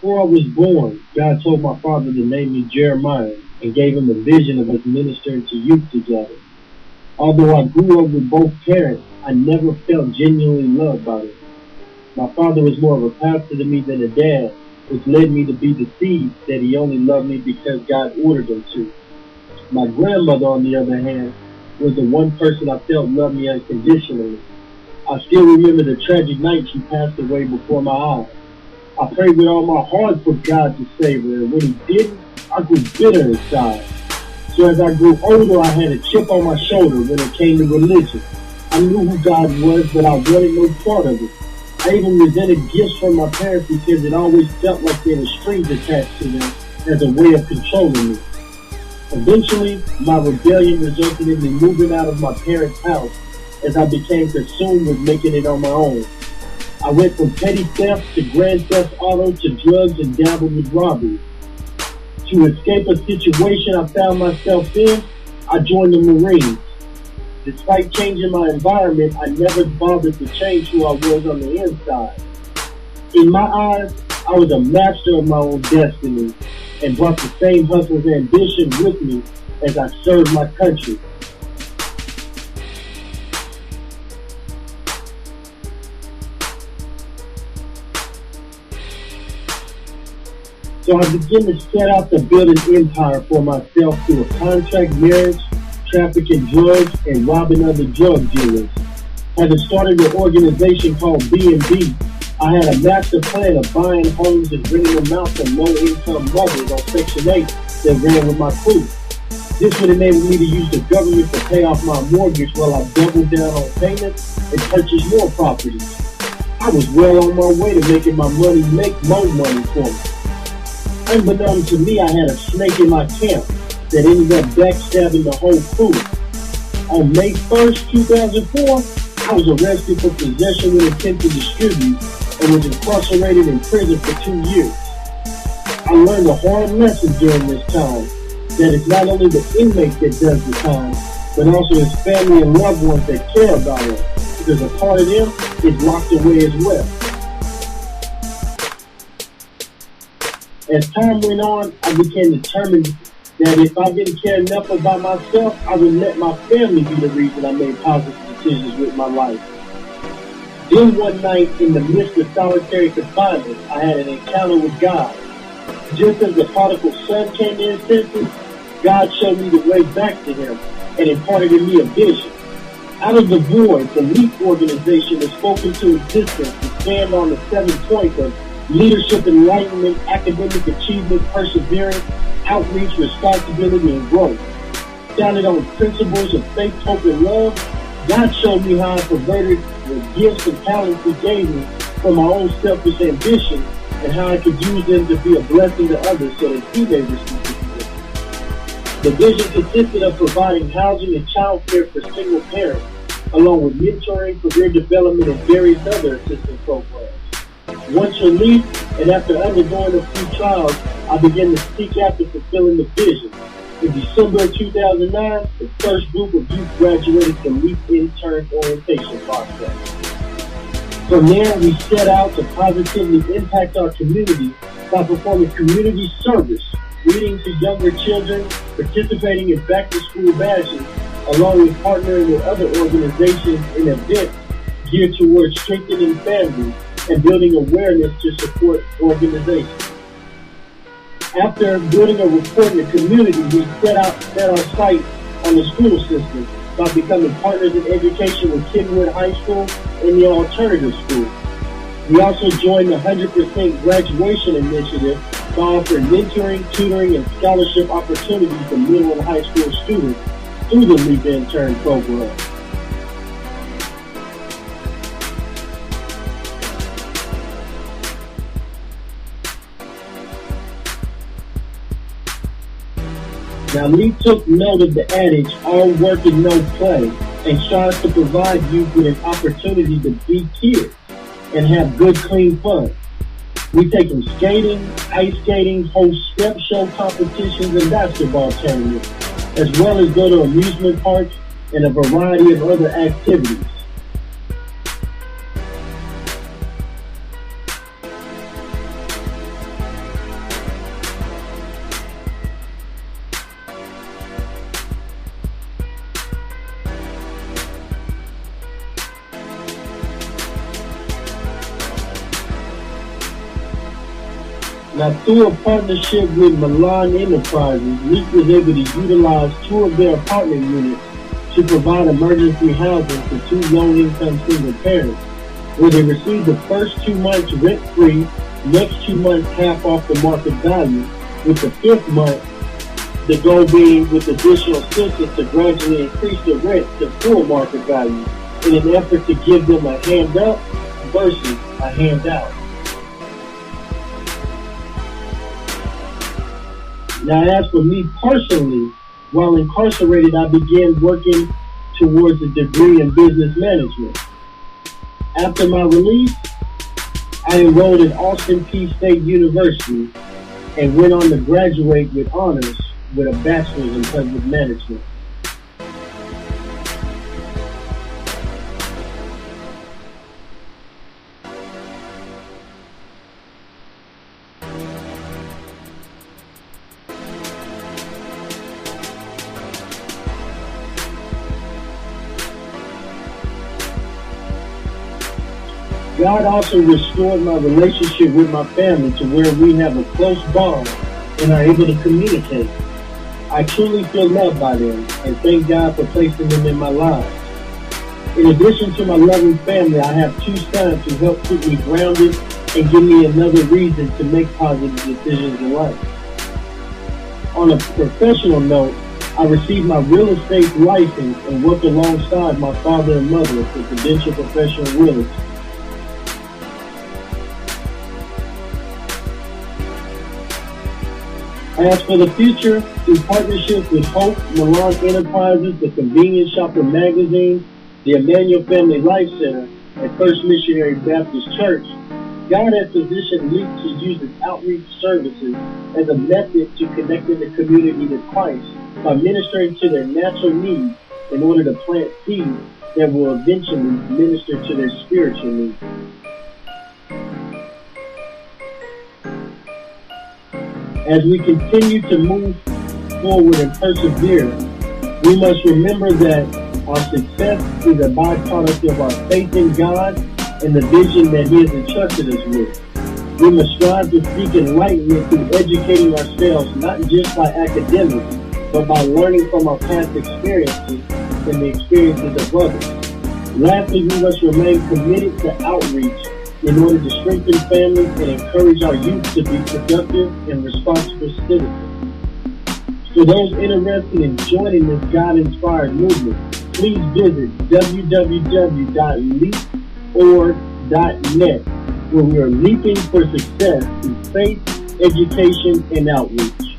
Before I was born, God told my father to name me Jeremiah and gave him a vision of us ministering to youth together. Although I grew up with both parents, I never felt genuinely loved by them. My father was more of a pastor to me than a dad, which led me to be deceived that he only loved me because God ordered him to. My grandmother, on the other hand, was the one person I felt loved me unconditionally. I still remember the tragic night she passed away before my eyes. I prayed with all my heart for God to save her, and when he didn't, I grew bitter inside. So as I grew older, I had a chip on my shoulder when it came to religion. I knew who God was, but I wanted no part of it. I even resented gifts from my parents because it always felt like there were strings attached to them as a way of controlling me. Eventually, my rebellion resulted in me moving out of my parents' house as I became consumed with making it on my own. I went from petty theft to grand theft auto to drugs and dabbled with robbery. To escape a situation I found myself in, I joined the Marines. Despite changing my environment, I never bothered to change who I was on the inside. In my eyes, I was a master of my own destiny and brought the same hustler's ambition with me as I served my country. So I began to set out to build an empire for myself through a contract marriage, trafficking drugs, and robbing other drug dealers. Having started an organization called B&B, I had a master plan of buying homes and renting them out to low-income mothers on Section 8 that ran with my crew. This would enable me to use the government to pay off my mortgage while I doubled down on payments and purchased more properties. I was well on my way to making my money make more money for me. Unbeknown to me, I had a snake in my camp that ended up backstabbing the whole crew. On May 1st, 2004, I was arrested for possession with intent to distribute and was incarcerated in prison for 2 years. I learned a hard lesson during this time, that it's not only the inmate that does the time, but also his family and loved ones that care about him, because a part of them is locked away as well. As time went on, I became determined that if I didn't care enough about myself, I would let my family be the reason I made positive decisions with my life. Then one night, in the midst of solitary confinement, I had an encounter with God. Just as the prodigal son came to his senses, God showed me the way back to him and imparted in me a vision. Out of the void, the LEAP organization has spoken to existence to stand on the 7 points of leadership, enlightenment, academic achievement, perseverance, outreach, responsibility, and growth. Founded on principles of faith, hope, and love, God showed me how I perverted the gifts and talents He gave me for my own selfish ambition and how I could use them to be a blessing to others so that He may receive the vision consisted of providing housing and child care for single parents, along with mentoring, career development, and various other assistance programs. Once released, and after undergoing a few trials, I began to seek after fulfilling the vision. In December of 2009, the first group of youth graduated the LEAP intern orientation process. From there, we set out to positively impact our community by performing community service, reading to younger children, participating in back-to-school bashes, along with partnering with other organizations in events geared towards strengthening families and building awareness to support organizations. After building a rapport in the community, we set our sights on the school system by becoming partners in education with Kenwood High School and the alternative school. We also joined the 100% graduation initiative by offering mentoring, tutoring, and scholarship opportunities to middle and high school students through the LEAP intern program. Now, LEAP took note of the adage, all work and no play, and strives to provide youth with an opportunity to be kids and have good, clean fun. We take them skating, ice skating, host step show competitions and basketball tournaments, as well as go to amusement parks and a variety of other activities. Now, through a partnership with them.Along Enterprises, Leak was able to utilize 2 of their apartment units to provide emergency housing for 2 low-income single parents, where they received the first 2 months rent-free, next 2 months half off the market value, with the 5th month, the goal being with additional assistance to gradually increase the rent to full market value in an effort to give them a hand up versus a handout. Now, as for me personally, while incarcerated, I began working towards a degree in business management. After my release, I enrolled at Austin Peay State University and went on to graduate with honors with a bachelor's in public management. God also restored my relationship with my family to where we have a close bond and are able to communicate. I truly feel loved by them and thank God for placing them in my life. In addition to my loving family, I have 2 sons who help keep me grounded and give me another reason to make positive decisions in life. On a professional note, I received my real estate license and work alongside my father and mother for Prudential Professional Realty. As for the future, through partnership with Hope, them.Along Enterprises, the Convenience Shopper Magazine, the Emmanuel Family Life Center, and First Missionary Baptist Church, God has positioned Leak to use its outreach services as a method to connecting the community to Christ by ministering to their natural needs in order to plant seeds that will eventually minister to their spiritual needs. As we continue to move forward and persevere, we must remember that our success is a byproduct of our faith in God and the vision that He has entrusted us with. We must strive to seek enlightenment through educating ourselves, not just by academics, but by learning from our past experiences and the experiences of others. Lastly, we must remain committed to outreach in order to strengthen families and encourage our youth to be productive and responsible citizens. For those interested in joining this God-inspired movement, please visit www.leap.org.net, where we are leaping for success through faith, education, and outreach.